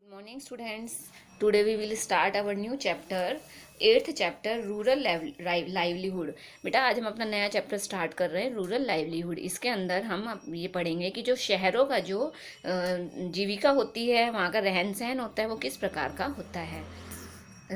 Good morning, students. Today we will start our new chapter, 8th chapter, rural livelihood. बेटा आज हम अपना नया चैप्टर स्टार्ट कर रहे हैं, रूरल लाइवलीहुड। इसके अंदर हम अब ये पढ़ेंगे कि जो शहरों का जो जीविका होती है, वहाँ का रहन सहन होता है, वो किस प्रकार का होता है।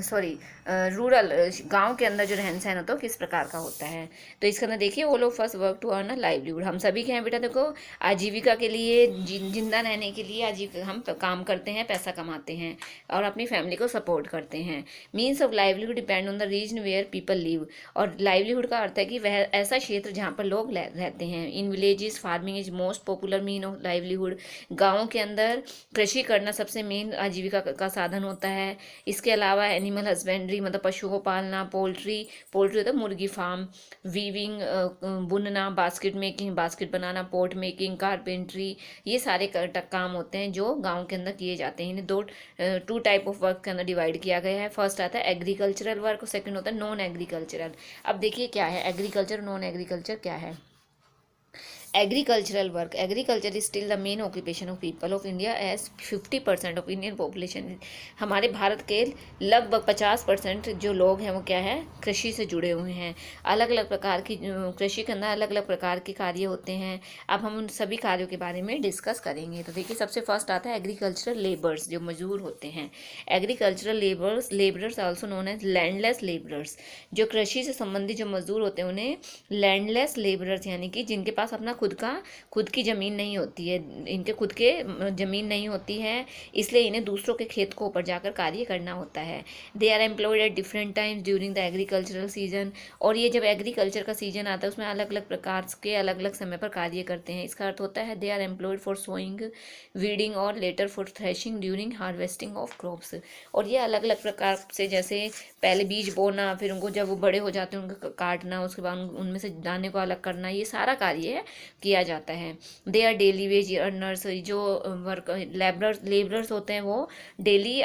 सॉरी, रूरल गांव के अंदर जो रहन सहन होता है किस प्रकार का होता है। तो इसके अंदर देखिए, all of us work to earn a livelihood. हम सभी के हैं बेटा, देखो आजीविका के लिए, जिंदा रहने के लिए आजीविका हम काम करते हैं, पैसा कमाते हैं और अपनी फैमिली को सपोर्ट करते हैं। Means of livelihood depend on the region where people live. और लाइवलीहुड का अर्थ है कि वह ऐसा क्षेत्र जहाँ पर लोग रहते हैं। In villages farming is most popular mean of livelihood. गाँव के अंदर कृषि करना सबसे मेन आजीविका का साधन होता है। इसके अलावा एनिमल हस्बेंड्री मतलब पशुओं को पालना, पोल्ट्री होता है मुर्गी फार्म, वीविंग बुनना, बास्केट मेकिंग बास्केट बनाना, पोट मेकिंग, कारपेंट्री, ये सारे काम होते हैं जो गांव के अंदर किए जाते हैं। इन्हें टू टाइप ऑफ वर्क के अंदर डिवाइड किया गया है। फर्स्ट आता है एग्रीकल्चरल वर्क और सेकंड होता है नॉन एग्रीकल्चरल। अब देखिए क्या है एग्रीकल्चर, नॉन एग्रीकल्चर क्या है। Agricultural work, agriculture is still the main occupation of people of India as 50% of Indian population. हमारे भारत के लगभग 50% जो लोग हैं वो क्या है, कृषि से जुड़े हुए हैं। अलग अलग प्रकार की कृषि के अंदर अलग अलग प्रकार के कार्य होते हैं। अब हम उन सभी कार्यों के बारे में डिस्कस करेंगे। तो देखिए सबसे फर्स्ट आता है एग्रीकल्चरल लेबर्स, जो मजदूर होते हैं। Agricultural labourers also known as landless labourers. जो कृषि से संबंधित जो मजदूर होते हैं उन्हें लैंडलेस लेबरर्स, यानी कि जिनके पास अपना खुद की ज़मीन नहीं होती है, इनके खुद के ज़मीन नहीं होती है, इसलिए इन्हें दूसरों के खेत को ऊपर जाकर कार्य करना होता है। They are employed at different times during the agricultural season. और ये जब एग्रीकल्चर का सीजन आता है उसमें अलग अलग प्रकार के अलग अलग समय पर कार्य करते हैं। इसका अर्थ होता है they are employed for sowing, weeding और later for threshing during harvesting of crops. और ये अलग अलग प्रकार से, जैसे पहले बीज बोना, फिर उनको जब वो बड़े हो जाते हैं उनको काटना, उसके बाद उनमें से दाने को अलग करना, ये सारा कार्य है किया जाता है। They are daily wage earners. जो वर्क लेबरर्स होते हैं वो डेली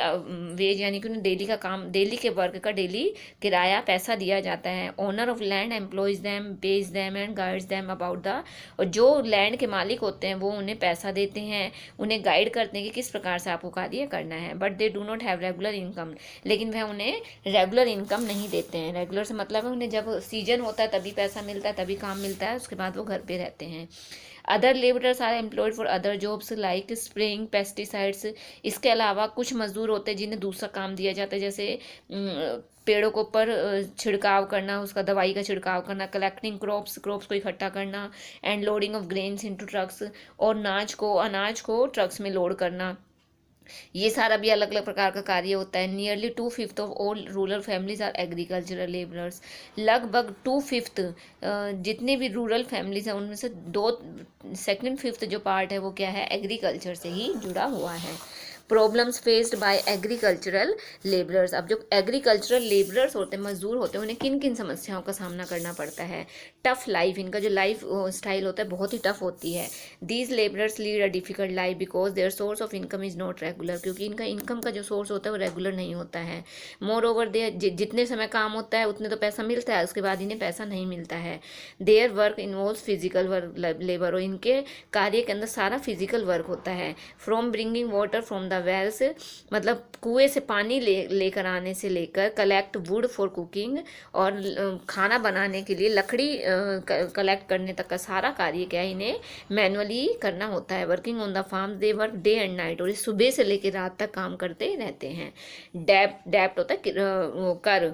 वेज यानी कि उन्हें डेली का काम, डेली के वर्क का डेली किराया पैसा दिया जाता है। Owner of land employees them, page them and guides them about the. और जो लैंड के मालिक होते हैं वो उन्हें पैसा देते हैं, उन्हें गाइड करते हैं कि किस प्रकार से आपको कार्य करना है। But they do not have regular income. लेकिन वह उन्हें रेगुलर इनकम नहीं देते हैं। रेगुलर से मतलब है उन्हें जब सीजन होता है तभी पैसा मिलता है, तभी काम मिलता है, उसके बाद वो घर पे रहते हैं। Other labourers are employed for other jobs like spraying pesticides. इसके अलावा कुछ मजदूर होते हैं जिन्हें दूसरा काम दिया जाता है, जैसे पेड़ों के ऊपर छिड़काव करना, उसका दवाई का छिड़काव करना, कलेक्टिंग क्रॉप्स को इकट्ठा करना, and loading of grains into trucks. और अनाज को ट्रक्स में लोड करना। ये सारा भी अलग अलग प्रकार का कार्य होता है। Nearly 2/5 of all rural families are agricultural labourers. लगभग 2/5 जितने भी रूरल फैमिलीज हैं उनमें से 2/5 जो पार्ट है वो क्या है, एग्रीकल्चर से ही जुड़ा हुआ है। Problems faced by agricultural labourers. अब जो एग्रीकल्चरल लेबरर्स होते हैं, मजदूर होते हैं, उन्हें किन किन समस्याओं का सामना करना पड़ता है। टफ लाइफ, इनका जो लाइफ स्टाइल होता है बहुत ही टफ होती है। These labourers lead a difficult life because there source of income is not regular. क्योंकि इनका इनकम का जो सोर्स होता है वो रेगुलर नहीं होता है। मोर ओवर जितने समय काम होता है उतने तो पैसा मिलता है, उसके बाद इन्हें पैसा नहीं मिलता है। Their work involve physical work labour. और इनके कार्य के अंदर सारा फिजिकल वर्क होता है। From bringing water from the wells, मतलब कुएं से पानी लेकर आने से लेकर कलेक्ट वुड फॉर कुकिंग, और खाना बनाने के लिए लकड़ी कलेक्ट करने तक का सारा कार्य क्या है, इन्हें मैनुअली करना होता है। Working on the farm they work day and night. और ये सुबह से लेकर रात तक काम करते रहते हैं। डेप्ट होता है कर।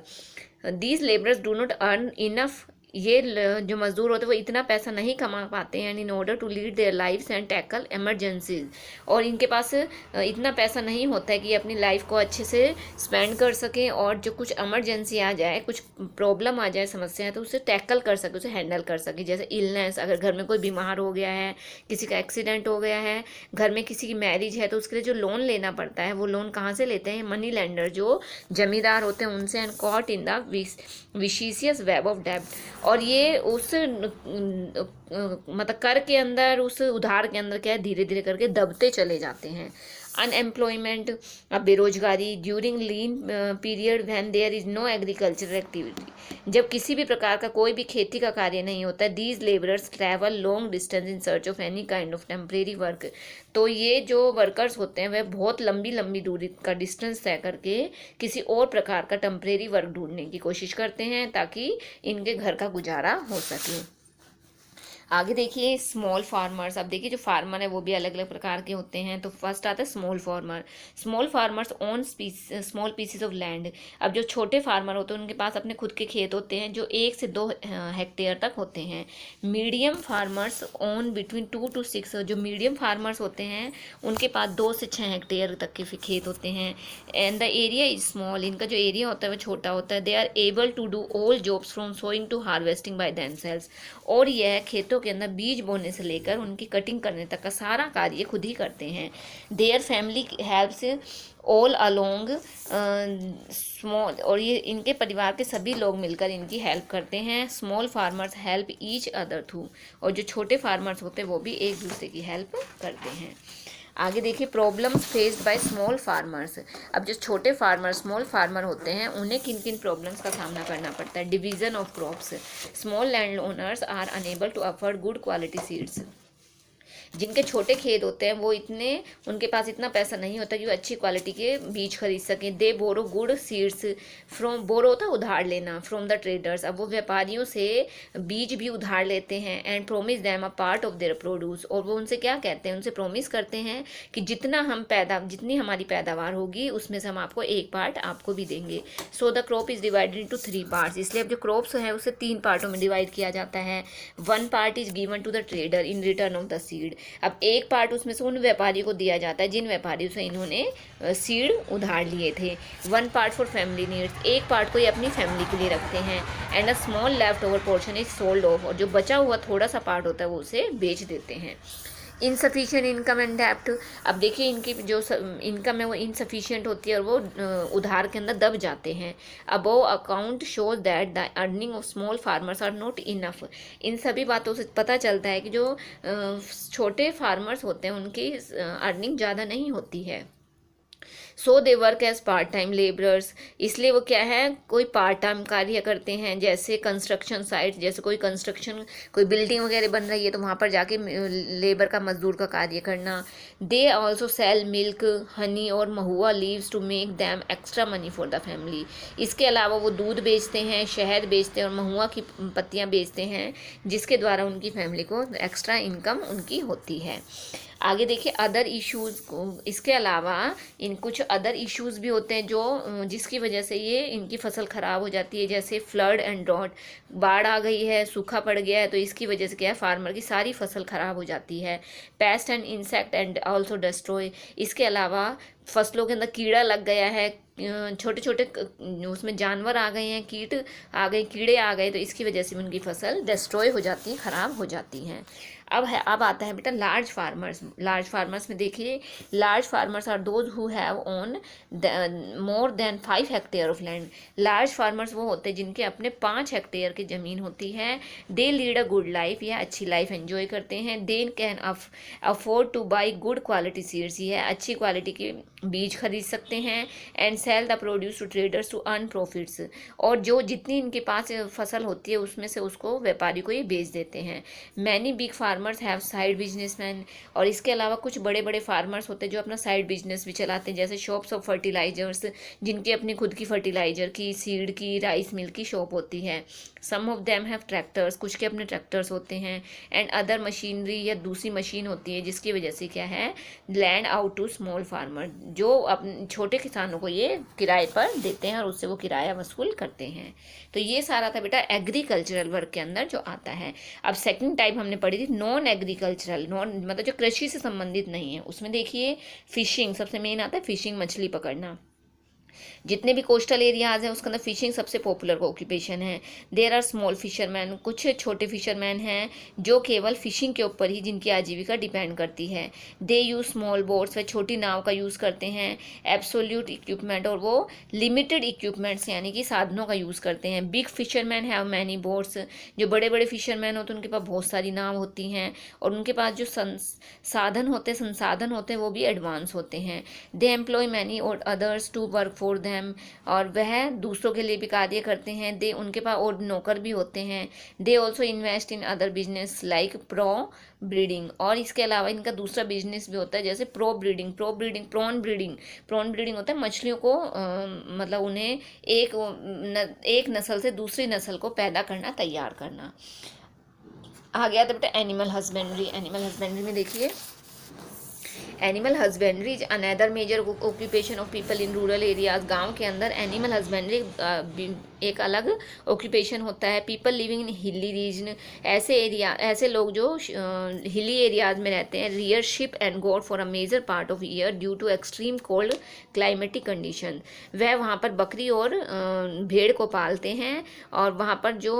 These labourers do not earn enough. ये जो मजदूर होते हैं वो इतना पैसा नहीं कमा पाते हैं in order to lead their lives and tackle emergencies. और इनके पास इतना पैसा नहीं होता है कि अपनी लाइफ को अच्छे से स्पेंड कर सकें, और जो कुछ इमरजेंसी आ जाए, कुछ प्रॉब्लम आ जाए, समस्या है, तो उसे टैकल कर सके, उसे हैंडल कर सके। जैसे इलनेस, अगर घर में कोई बीमार हो गया है, किसी का एक्सीडेंट हो गया है, घर में किसी की मैरिज है, तो उसके लिए जो लोन लेना पड़ता है वो लोन कहाँ से लेते हैं, मनी लेंडर जो जमींदार होते हैं उनसे। And caught in the vicious web of डेब्ट। और ये उस मतलब कर के अंदर, उस उधार के अंदर क्या है, धीरे धीरे करके दबते चले जाते हैं। अनएम्प्लॉयमेंट, अब बेरोजगारी, during lean period when there is no agricultural activity, जब किसी भी प्रकार का कोई भी खेती का कार्य नहीं होता, these labourers travel long distance in search of any kind of temporary work, तो ये जो वर्कर्स होते हैं वह बहुत लंबी लंबी दूरी का डिस्टेंस तय करके किसी और प्रकार का टेम्परेरी वर्क ढूंढने की कोशिश करते हैं ताकि इनके घर का गुजारा हो सके। आगे देखिए स्मॉल फार्मर्स। अब देखिए जो फार्मर है वो भी अलग अलग प्रकार के होते हैं। तो फर्स्ट आता है small farmer. Small farmers own small PCs of land. अब जो छोटे फार्मर होते हैं उनके पास अपने खुद के खेत होते हैं जो 1 से 2 हेक्टेयर तक होते हैं। Medium farmers own between 2 to 6। जो मीडियम फार्मर्स होते हैं उनके पास 2 से 6 हेक्टेयर तक के खेत होते हैं। And the area is small. इनका जो एरिया होता है वो छोटा होता है। They are able to do all jobs from sowing to harvesting by themselves. और यह खेतों के अंदर बीज बोने से लेकर उनकी कटिंग करने तक का सारा कार्य खुद ही करते हैं। Their family helps all along small. और ये इनके परिवार के सभी लोग मिलकर इनकी हेल्प करते हैं। Small farmers help each other through. और जो छोटे फार्मर्स होते हैं वो भी एक दूसरे की हेल्प करते हैं। आगे देखिए problems faced by small farmers. अब जो छोटे फार्मर स्मॉल फार्मर होते हैं उन्हें किन किन प्रॉब्लम्स का सामना करना पड़ता है। Division of crops. Small land owners are unable to afford good quality seeds. जिनके छोटे खेत होते हैं वो उनके पास इतना पैसा नहीं होता कि वो अच्छी क्वालिटी के बीज खरीद सकें। दे बोरो गुड सीड्स फ्रॉम। बोरो होता है उधार लेना, फ्रॉम द ट्रेडर्स। अब वो व्यापारियों से बीज भी उधार लेते हैं। And promise them a part of their produce. और वो उनसे क्या कहते हैं, उनसे प्रोमिस करते हैं कि जितनी हमारी पैदावार होगी उसमें से हम आपको एक पार्ट आपको भी देंगे। So the crop is divided into 3 parts. इसलिए अब जो क्रॉप्स है उसे 3 पार्टों में डिवाइड किया जाता है। 1 part is given to the trader in return of the seed. अब एक पार्ट उसमें से उन व्यापारी को दिया जाता है जिन व्यापारियों से इन्होंने सीड उधार लिए थे। 1 पार्ट फॉर फैमिली नीड्स। एक पार्ट को ये अपनी फैमिली के लिए रखते हैं। And a small left over portion is sold off. और जो बचा हुआ थोड़ा सा पार्ट होता है वो उसे बेच देते हैं। इनसफिशिएंट इनकम एंड डेप्ट। अब देखिए इनकी जो इनकम है वो इनसफिशिएंट होती है और वो उधार के अंदर दब जाते हैं। Above account shows that the earning of small farmers are not enough. इन सभी बातों से पता चलता है कि जो छोटे फार्मर्स होते हैं उनकी अर्निंग ज़्यादा नहीं होती है। So they work as part time labourers. इसलिए वो क्या है, कोई पार्ट टाइम कार्य करते हैं, जैसे कंस्ट्रक्शन साइट, जैसे कोई बिल्डिंग वगैरह बन रही है तो वहाँ पर जाके लेबर का मजदूर का कार्य करना। They also sell milk honey और mahua leaves to make them extra money for the family. इसके अलावा वो दूध बेचते हैं, शहद बेचते हैं और महुआ की पत्तियाँ बेचते हैं जिसके द्वारा उनकी फैमिली को एक्स्ट्रा इनकम उनकी होती है। आगे देखिए अदर इश्यूज़ को। इसके अलावा इन कुछ अदर इश्यूज़ भी होते हैं जो जिसकी वजह से ये इनकी फसल ख़राब हो जाती है, जैसे फ्लड एंड ड्रॉट। बाढ़ आ गई है, सूखा पड़ गया है तो इसकी वजह से क्या है, फार्मर की सारी फसल ख़राब हो जाती है। Paste and insect and also destroy. इसके अलावा फसलों के अंदर कीड़ा लग गया है, छोटे छोटे उसमें जानवर आ गए हैं, कीड़े आ गए तो इसकी वजह से उनकी फसल डिस्ट्रॉय हो जाती है, ख़राब हो जाती हैं। अब आता है बेटा लार्ज फार्मर्स। लार्ज फार्मर्स में देखिए large farmers are those who have own more than 5 hectare of land. Large farmers वो होते हैं जिनके अपने 5 हेक्टेयर की ज़मीन होती है। They lead a good life. यह अच्छी लाइफ एंजॉय करते हैं। They can afford to buy good quality seeds. यह अच्छी क्वालिटी के बीज खरीद सकते हैं। And sell the produce to traders to earn profits. और जो जितनी इनके पास फसल होती है उसमें से उसको व्यापारी को ये बेच देते हैं। Many big farmers have side businessman. और इसके अलावा कुछ बड़े बड़े फार्मर्स होते हैं जो अपना साइड बिजनेस भी चलाते हैं, जैसे शॉप्स ऑफ फर्टिलाइजर्स, जिनकी अपनी खुद की फर्टिलाइजर की, सीड की, राइस मिल की शॉप होती है। सम ऑफ देम हैव ट्रैक्टर्स। कुछ के अपने ट्रैक्टर्स होते हैं। एंड अदर मशीनरी या दूसरी मशीन होती है जिसकी वजह से क्या है, land out to small farmer, जो अपने छोटे किसानों को ये किराए पर देते हैं और उससे वो किराया वसूल करते हैं। तो ये सारा था बेटा एग्रीकल्चरल वर्क के अंदर जो आता है। अब सेकंड टाइप हमने पढ़ी थी नॉन एग्रीकल्चरल, मतलब जो कृषि से संबंधित नहीं है। उसमें देखिए फिशिंग सबसे मेन आता है, फिशिंग मछली पकड़ना। जितने भी कोस्टल एरियाज हैं उसके अंदर फिशिंग सबसे पॉपुलर ऑक्यूपेशन है। देयर आर स्मॉल फिशरमैन, कुछ छोटे फिशरमैन हैं जो केवल फिशिंग के ऊपर ही जिनकी आजीविका डिपेंड करती है। दे यूज स्मॉल बोट्स, वे छोटी नाव का यूज़ करते हैं। एब्सोल्यूट इक्विपमेंट, और वो लिमिटेड इक्विपमेंट्स यानी कि साधनों का यूज़ करते हैं। Big fisherman have many boats, जो बड़े बड़े फिशरमैन होते हैं उनके पास बहुत सारी नाव होती हैं और उनके पास जो संसाधन होते हैं वो भी एडवांस होते हैं। दे एम्प्लॉय मैनी और others to work for them, और वह दूसरों के लिए भी कार्य करते हैं। दे, उनके पास और नौकर भी होते हैं। They also invest in other business like pro breeding, और इसके अलावा इनका दूसरा बिजनेस भी होता है जैसे प्रॉन ब्रीडिंग होता है मछलियों को मतलब उन्हें एक नस्ल से दूसरी नस्ल को पैदा करना, तैयार करना। आ गया था बेटा एनिमल हस्बेंड्री में देखिए, animal husbandry is another major occupation of people in rural areas. गांव के अंदर एनिमल हस्बेंड्री एक अलग ऑक्यूपेशन होता है। People living in hilly region, ऐसे लोग जो हिली एरियाज में रहते हैं। Rear sheep and goat for a major part of year due to extreme cold climatic condition. वह वहाँ पर बकरी और भेड़ को पालते हैं और वहाँ पर जो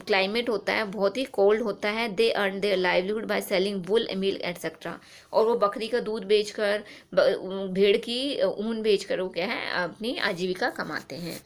क्लाइमेट होता है बहुत ही कोल्ड होता है। They earn their livelihood by selling wool, milk etcetera, और वो बकरी का दूध बेचकर, भेड़ की ऊन बेचकर वो क्या है अपनी आजीविका कमाते हैं।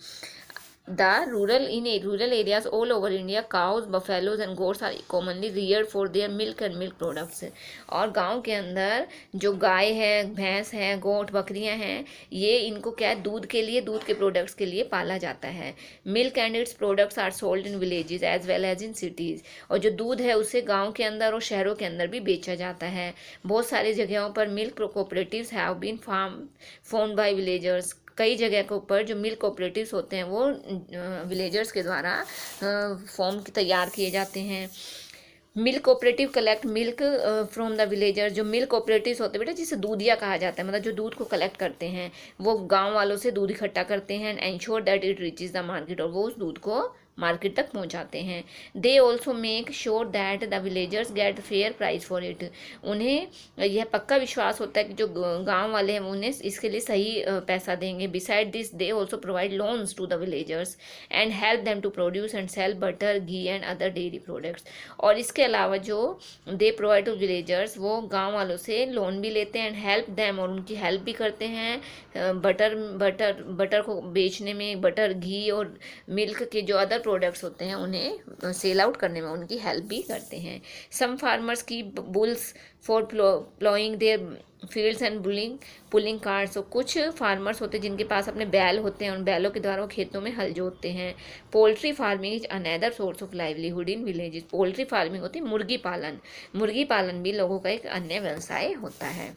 In rural areas all over India, cows, buffaloes and goats are commonly reared for their milk and milk products. और गांव के अंदर जो गाय है, भैंस है, गोट, बकरियां हैं, ये इनको क्या है दूध के लिए, दूध के प्रोडक्ट्स के लिए पाला जाता है। Milk and its products are sold in villages as well as in cities, और जो दूध है उसे गाँव के अंदर और शहरों के अंदर भी बेचा जाता है। बहुत सारी जगहों पर milk cooperatives have been formed by villagers. कई जगह के ऊपर जो मिल्क कोऑपरेटिव्स होते हैं वो विलेजर्स के द्वारा फॉर्म तैयार किए जाते हैं। Milk cooperative collect milk from the villager, जो मिल्क कोऑपरेटिव्स होते हैं बेटा जिसे दूधिया कहा जाता है, मतलब जो दूध को कलेक्ट करते हैं वो गांव वालों से दूध इकट्ठा करते हैं। And ensure that it reaches the market, और वो उस दूध को मार्केट तक पहुंचाते हैं। They also make sure that the villagers get fair price for it, उन्हें यह पक्का विश्वास होता है कि जो गांव वाले हैं उन्हें इसके लिए सही पैसा देंगे। Beside this they also provide loans to the villagers and help them to produce and sell butter, ghee and other dairy products, और इसके अलावा जो दे प्रोवाइड टू विलेजर्स वो गाँव वालों से लोन भी लेते हैं एंड हेल्प देम, और उनकी हेल्प भी करते हैं बटर को बेचने में, बटर, घी और मिल्क के जो अदर प्रोडक्ट्स होते हैं उन्हें सेल आउट करने में उनकी हेल्प भी करते हैं। सम फार्मर्स की bulls for ploughing there fields and pulling carts, और कुछ फार्मर्स होते हैं जिनके पास अपने बैल होते हैं, उन बैलों के द्वारा वो खेतों में हल जोतते हैं। Poultry farming is another source of livelihood in villages, poultry farming होती है मुर्गी पालन भी लोगों का एक अन्य व्यवसाय होता है।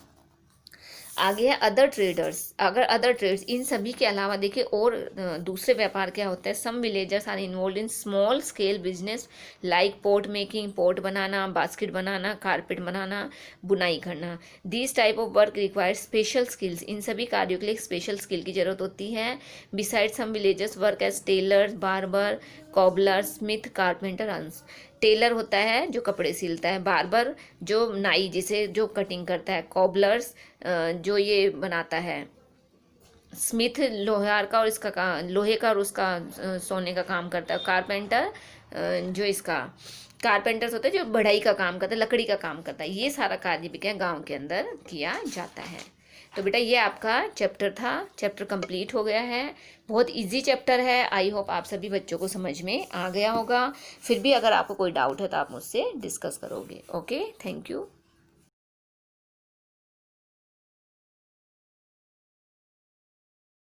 आगे है अदर ट्रेड्स, इन सभी के अलावा देखिए और दूसरे व्यापार क्या होता है। Some villagers are involved in small scale business like pot making, pot बनाना, बास्केट बनाना, कारपेट बनाना, बुनाई करना। This type of work require special skills, इन सभी कार्यों के लिए स्पेशल स्किल की जरूरत होती है। Beside some villagers work as tailors, barber, cobbler, smith, carpenter, अंस। टेलर होता है जो कपड़े सिलता है, बार्बर जो नाई जिसे जो कटिंग करता है, कॉबलर्स जो ये बनाता है, स्मिथ लोहार का और इसका लोहे का और उसका सोने का काम करता है, कारपेंटर जो इसका कारपेंटर्स होते हैं जो बढ़ई का काम करता है, लकड़ी का काम करता है। ये सारा कार्य भी क्या गाँव के अंदर किया जाता है। तो बेटा ये आपका चैप्टर था, चैप्टर कंप्लीट हो गया है। बहुत इजी चैप्टर है, आई होप आप सभी बच्चों को समझ में आ गया होगा। फिर भी अगर आपको कोई डाउट है तो आप मुझसे डिस्कस करोगे। Okay, thank you.